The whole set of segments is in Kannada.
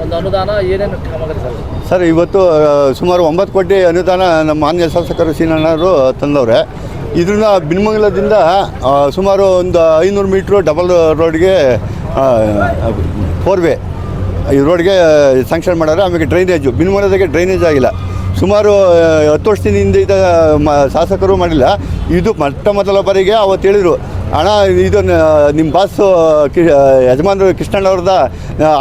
ಒಂದು ಅನುದಾನ ಏನೇನು ಕಾಮಗಾರಿ ಸರ್? ಸರ್ ಇವತ್ತು ಸುಮಾರು 9 ಕೋಟಿ ಅನುದಾನ ನಮ್ಮ ಮಾನ್ಯ ಶಾಸಕರು ಸೀನಣ್ಣವರು ತಂದವ್ರೆ. ಇದನ್ನ ಬಿನ್ಮಂಗಲದಿಂದ ಸುಮಾರು ಒಂದು 500 ಮೀಟ್ರು ಡಬಲ್ ರೋಡ್ಗೆ 4 ವೇ ಈ ರೋಡ್ಗೆ ಸ್ಯಾಂಕ್ಷನ್ ಮಾಡೋರು. ಆಮೇಲೆ ಡ್ರೈನೇಜು ಬಿನ್ಮಂಗಲದಾಗೆ ಡ್ರೈನೇಜ್ ಆಗಿಲ್ಲ. ಸುಮಾರು 10 ವರ್ಷದಿಂದ ಶಾಸಕರು ಮಾಡಿಲ್ಲ. ಇದು ಮೊದಲ ಬಾರಿಗೆ ಅವತ್ತು ಹೇಳಿದರು, ಅಣ್ಣ ಇದನ್ನು ನಿಮ್ಮ ಬಾಸು ಯಜಮಾನರು ಕೃಷ್ಣಣ್ಣವ್ರದ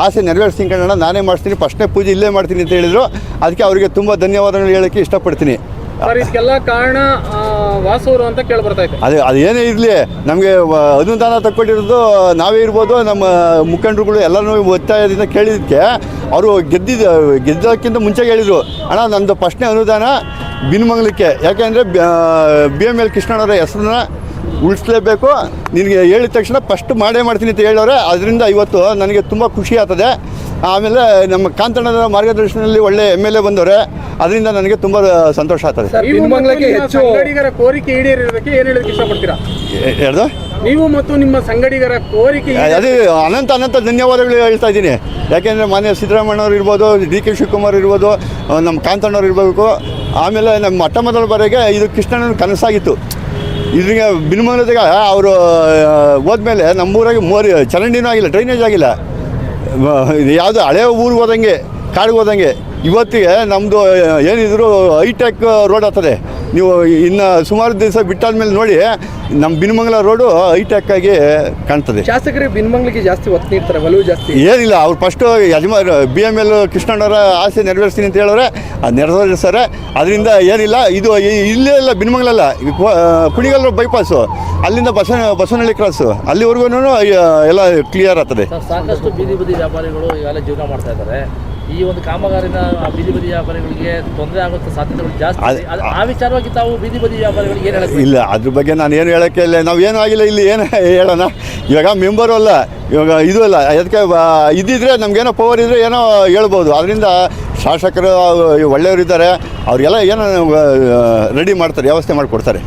ಆಸೆ ನೆರವೇರಿಸ್ತೀನಿ ಕಣ್ಣಣ್ಣ, ನಾನೇ ಮಾಡಿಸ್ತೀನಿ, ಫಸ್ಟ್ನೇ ಪೂಜೆ ಇಲ್ಲೇ ಮಾಡ್ತೀನಿ ಅಂತ ಹೇಳಿದರು. ಅದಕ್ಕೆ ಅವರಿಗೆ ತುಂಬ ಧನ್ಯವಾದಗಳು ಹೇಳೋಕ್ಕೆ ಇಷ್ಟಪಡ್ತೀನಿ. ಇದಕ್ಕೆಲ್ಲ ಕಾರಣ ವಾಸೂರು ಅಂತ ಕೇಳಿ ಬರ್ತಾ ಇತ್ತು. ಅದು ಏನೇ ಇರಲಿ, ನಮಗೆ ಅನುದಾನ ತಕ್ಕೊಟ್ಟಿರೋದು ನಾವೇ ಇರ್ಬೋದು, ನಮ್ಮ ಮುಖಂಡರುಗಳು ಎಲ್ಲರೂ ಒತ್ತಾಯದಿಂದ ಕೇಳಿದ್ದಕ್ಕೆ ಅವರು ಗೆದ್ದಕ್ಕಿಂತ ಮುಂಚೆ ಹೇಳಿದರು, ಅಣ್ಣ ನಂದು ಫಸ್ಟ್ನೇ ಅನುದಾನ ಬಿನ್ಮಂಗಲಕ್ಕೆ, ಯಾಕೆಂದರೆ BML ಕೃಷ್ಣಣ್ಣವರ ಹೆಸರನ್ನ ಉಳಿಸ್ಲೇಬೇಕು, ನಿನಗೆ ಹೇಳಿದ ತಕ್ಷಣ ಫಸ್ಟ್ ಮಾಡೇ ಮಾಡ್ತೀನಿ ಅಂತ ಹೇಳೋರೆ. ಅದರಿಂದ ಇವತ್ತು ನನಗೆ ತುಂಬ ಖುಷಿ ಆಗ್ತದೆ. ಆಮೇಲೆ ನಮ್ಮ ಕಾಂತಣ್ಣನ ಮಾರ್ಗದರ್ಶನದಲ್ಲಿ ಒಳ್ಳೆ MLA ಬಂದವರೆ, ಅದರಿಂದ ನನಗೆ ತುಂಬ ಸಂತೋಷ ಆಗ್ತದೆ. ಸಂಗಡಿಗರ ಕೋರಿಕೆ ಈಡೇರಿರೋದಕ್ಕೆ ಏನು ಹೇಳೋದಕ್ಕೆ ಇಷ್ಟಪಡ್ತೀರಾ? ಯಾರ್ದು? ನೀವು ಮತ್ತು ನಿಮ್ಮ ಸಂಗಡಿಗರ ಕೋರಿಕೆ ಅದೇ ಅನಂತ ಧನ್ಯವಾದಗಳು ಹೇಳ್ತಾ ಇದ್ದೀನಿ. ಯಾಕೆಂದರೆ ಮಾನ್ಯ ಸಿದ್ದರಾಮಯ್ಯವ್ರು ಇರ್ಬೋದು, DK ಶಿವಕುಮಾರ್ ಇರ್ಬೋದು, ನಮ್ಮ ಕಾಂತಣ್ಣವ್ರು ಇರಬೇಕು. ಆಮೇಲೆ ನಮ್ಮ ಮೊದಲ ಬಾರಿಗೆ ಇದು ಕೃಷ್ಣಣ್ಣನ ಕನಸಾಗಿತ್ತು. ಇದ್ರಿಗೆ ಬಿನ್ಮಂಗಲದಾಗ ಅವರು ಹೋದ್ಮೇಲೆ ನಮ್ಮೂರಾಗೆ ಚರಂಡಿನೂ ಆಗಿಲ್ಲ, ಡ್ರೈನೇಜ್ ಆಗಿಲ್ಲ. ಇದು ಯಾವುದು ಹಳೆ ಊರಿಗೆ ಹೋದಂಗೆ, ಕಾಡಿಗೆ ಹೋದಂಗೆ. ಇವತ್ತಿಗೆ ನಮ್ಮದು ಏನಿದ್ರು ಹೈಟೆಕ್ ರೋಡ್ ಆಗ್ತದೆ. ನೀವು ಇನ್ನು ಸುಮಾರು ದಿವಸ ಬಿಟ್ಟಾದ್ಮೇಲೆ ನೋಡಿ, ನಮ್ಮ ಬಿನ್ಮಂಗಲ ರೋಡು ಹೈಟೆಕ್ ಆಗಿ ಕಾಣ್ತದೆ. ಶಾಸಕರಿಗೆ ಬಿನ್ಮಂಗಲಿಗೆ ಜಾಸ್ತಿ ಒತ್ತು ನೀಡ್ತಾರೆ, ಒಲವು ಜಾಸ್ತಿ ಏನಿಲ್ಲ. ಅವ್ರು ಫಸ್ಟು BML ಕೃಷ್ಣಣ್ಣವರ ಆಸೆ ನೆರವೇರಿಸ್ತೀನಿ ಅಂತ ಹೇಳೋರೆ, ಅದು ನೆರವೇರಿಸ್ತಾರೆ. ಅದರಿಂದ ಏನಿಲ್ಲ. ಇದು ಇಲ್ಲೇ ಇಲ್ಲ, ಬಿನ್ಮಂಗಲಲ್ಲ, ಕುಣಿಗಲ್ ಬೈಪಾಸು, ಅಲ್ಲಿಂದ ಬಸವನಹಳ್ಳಿ ಕ್ರಾಸು, ಅಲ್ಲಿವರೆಗೂ ಎಲ್ಲ ಕ್ಲಿಯರ್ ಆಗ್ತದೆ. ಸಾಕಷ್ಟು ಬೀದಿ ವ್ಯಾಪಾರಿಗಳು ಈಗಾಗಲೇ ಜೀವನ ಮಾಡ್ತಾ ಇದ್ದಾರೆ. ಈ ಒಂದು ಕಾಮಗಾರಿನ ಬೀದಿ ವ್ಯಾಪಾರಿಗಳಿಗೆ ತೊಂದರೆ ಆಗುವಂಥ ಸಾಧ್ಯತೆಗಳು ಜಾಸ್ತಿ. ಆ ವಿಚಾರವಾಗಿ ತಾವು ಬೀದಿ ವ್ಯಾಪಾರಿಗಳಿಗೆ ಏನು ಹೇಳಕ್ಕೆ? ಇಲ್ಲ, ಅದ್ರ ಬಗ್ಗೆ ನಾನು ಏನು ಹೇಳೋಕ್ಕೆ ಇಲ್ಲ. ನಾವು ಏನೂ ಆಗಿಲ್ಲ, ಇಲ್ಲಿ ಏನು ಹೇಳೋಣ. ಇವಾಗ ಮೆಂಬರು ಅಲ್ಲ, ಇವಾಗ ಇದು ಅಲ್ಲ. ಅದಕ್ಕೆ ಇದ್ದಿದ್ರೆ ನಮಗೇನೋ ಪವರ್ ಇದ್ದರೆ ಏನೋ ಹೇಳ್ಬೋದು. ಅದರಿಂದ ಶಾಸಕರು ಒಳ್ಳೆಯವರಿದ್ದಾರೆ, ಅವ್ರಿಗೆಲ್ಲ ಏನೋ ರೆಡಿ ಮಾಡ್ತಾರೆ, ವ್ಯವಸ್ಥೆ ಮಾಡಿಕೊಡ್ತಾರೆ.